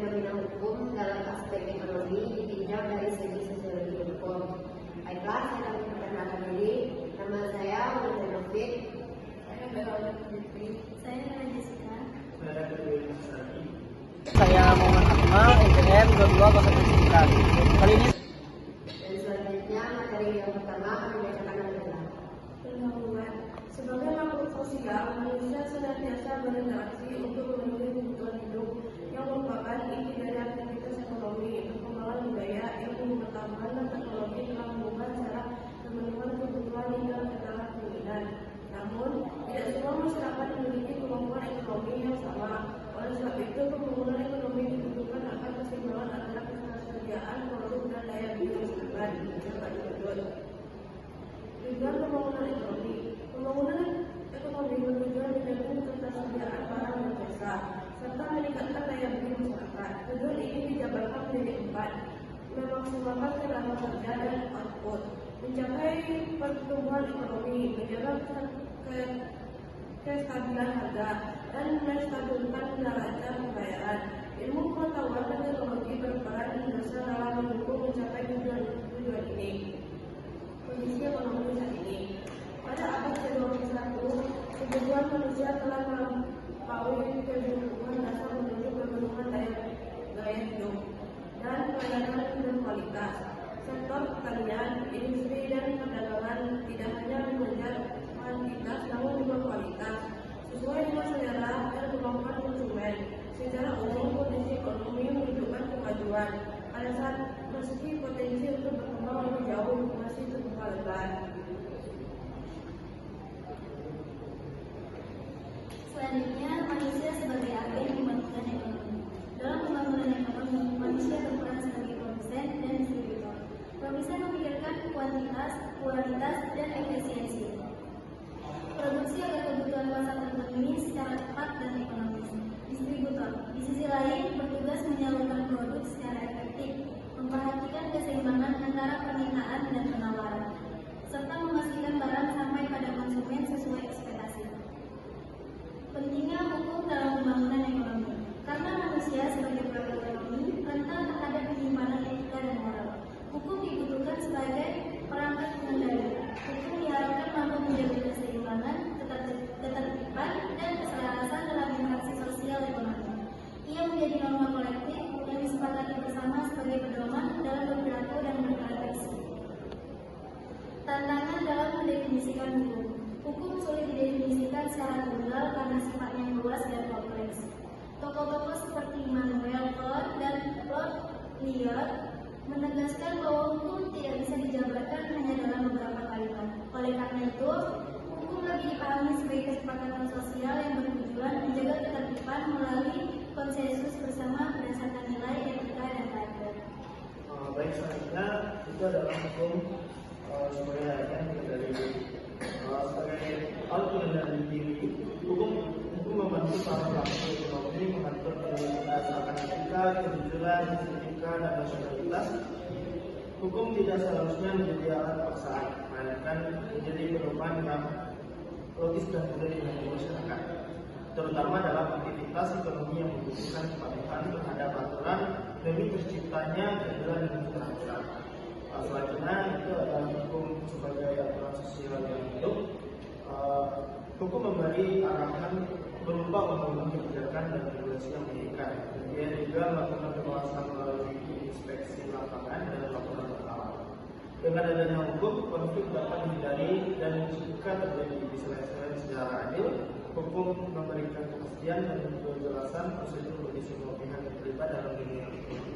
fenomena hukum dalam aspek ekonomi ditinjau dari segi sosiologi hukum. Baiklah, saya akan memperkenalkan diri. Nama saya Wanda Novit. Saya Bella Fitri. Saya Nana Jessica. Saya Muhammad Akmal, NPM 2209. Kali ini Dan selanjutnya materi yang pertama kami bacakan adalah Pengetahuan. Sebagai makhluk sosial, manusia senantiasa berinteraksi untuk memenuhi kebutuhan hidup yang merupakan inti dari aktivitas ekonomi. Perkembangan budaya, ilmu pengetahuan, dan teknologi telah mengubah cara memenuhi kebutuhan hingga ke tahap keinginan. Namun, tidak semua masyarakat memiliki kemampuan ekonomi yang sama. Oleh sebab itu, pembangunan ekonomi dibutuhkan akan keseimbangan antara ketersediaan produk dan daya beli masyarakat. Dapat dibentuk. Tujuan pembangunan ekonomi. Pembangunan ekonomi bertujuan mendukung ketersediaan barang dan jasa serta meningkatkan daya beli masyarakat. Tujuan ini dijabarkan menjadi 4: memaksimalkan tenaga kerja dan output, mencapai pertumbuhan ekonomi, menjaga kestabilan harga, dan menstabilkan neraca pembayaran. Ilmu pengetahuan dan teknologi berperan besar dalam mendukung mencapai tujuan ini. Kondisi ekonomi saat ini. Pada abad ke-21, kebutuhan manusia telah melampaui kebutuhan dasar menuju pemenuhan gaya hidup dan pelayanan berkualitas. Sektor pertanian, industri, dan perdagangan tidak hanya mengejar kuantitas namun juga kualitas, sesuai dengan selera dan kemampuan konsumen. Secara umum, kondisi ekonomi menunjukkan kemajuan. Pada saat meski potensi untuk berkembang lebih jauh masih terbuka lebar. Selanjutnya, manusia sebagai agen pembangunan ekonomi. Dalam pembangunan ekonomi, manusia berperan sebagai produsen dan distributor. Produsen memikirkan kualitas, dan efisiensi produksi agar kebutuhan pasar terpenuhi secara tepat dan ekonomis. Distributor, di sisi lain, bertugas menyalurkan produk secara efektif, memperhatikan keseimbangan antara permintaan dan penawaran, serta memastikan barang sampai pada konsumen sesuai ekspektasi. Pentingnya hukum dalam pembangunan ekonomi. Karena manusia sebagai produk ekonomi rentan terhadap penyimpangan etika dan moral. Hukum dibutuhkan sebagai perangkat pengendali. Hukum diharapkan mampu menjaga keseimbangan, ketertiban, dan keselarasan dalam interaksi sosial ekonomi. Ia menjadi norma kolektif yang disepakati bersama sebagai pedoman dalam berperilaku dan berinteraksi. Tantangan dalam mendefinisikan hukum. Hukum sulit didefinisikan secara tunggal karena sifatnya luas dan kompleks. Tokoh-tokoh seperti Immanuel Kant dan Lord Lyon menegaskan bahwa hukum tidak bisa dijabarkan hanya dalam beberapa kalimat. Oleh karena itu, hukum lebih dipahami sebagai kesepakatan sosial yang bertujuan menjaga ketertiban melalui konsensus bersama berdasarkan nilai etika dan keadilan. baik, selanjutnya itu adalah hukum sebagai agen dari sebagai alat pengendali diri. Hukum membantu para pelaku ekonomi mengatur berdasarkan etika, kejujuran, estetika, dan rasionalitas. Hukum tidak seharusnya menjadi alat paksaan, melainkan menjadi pedoman yang logis dan mudah dipahami masyarakat, terutama dalam aktivitas ekonomi yang membutuhkan kepatuhan terhadap aturan demi terciptanya keadilan dan keteraturan. Selanjutnya itu adalah hukum sebagai aturan sosial yang hidup. Hukum memberi arahan berupa undang-undang kebijakan dan regulasi yang mengikat. Kemudian juga melakukan pengawasan melalui inspeksi lapangan dan laporan berkala. Dengan adanya hukum, konflik dapat dihindari dan jika terjadi selain secara adil, hukum memberikan kepastian dan kejelasan prosedur bagi semua pihak yang terlibat dalam dunia ekonomi.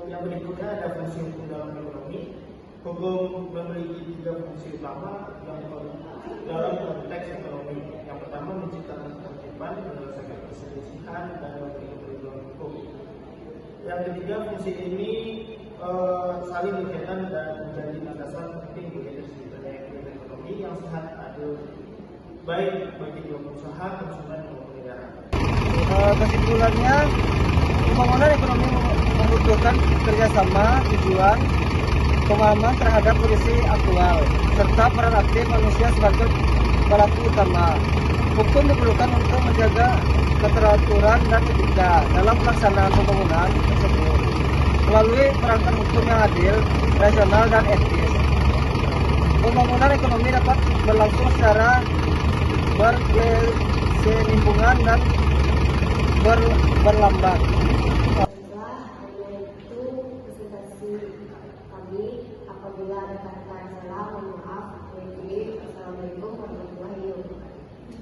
Yang berikutnya ada fungsi hukum dalam ekonomi. Hukum memiliki 3 fungsi utama yang dalam konteks ekonomi. Yang pertama, menciptakan ketertiban, menyelesaikan perselisihan, dan memberikan perlindungan hukum. Yang ketiga, fungsi ini saling berkaitan dan menjadi landasan penting bagi terciptanya iklim ekonomi yang sehat, adil, baik bagi pengusaha, konsumen, maupun negara. Kesimpulannya, pembangunan ekonomi membutuhkan kerjasama, tujuan, pemahaman terhadap kondisi aktual, serta peran aktif manusia sebagai pelaku utama. Hukum diperlukan untuk menjaga keteraturan dan etika dalam pelaksanaan pembangunan tersebut melalui perangkat hukum yang adil, rasional, dan etis. Pembangunan ekonomi dapat berlangsung secara berkesinambungan dan berlambat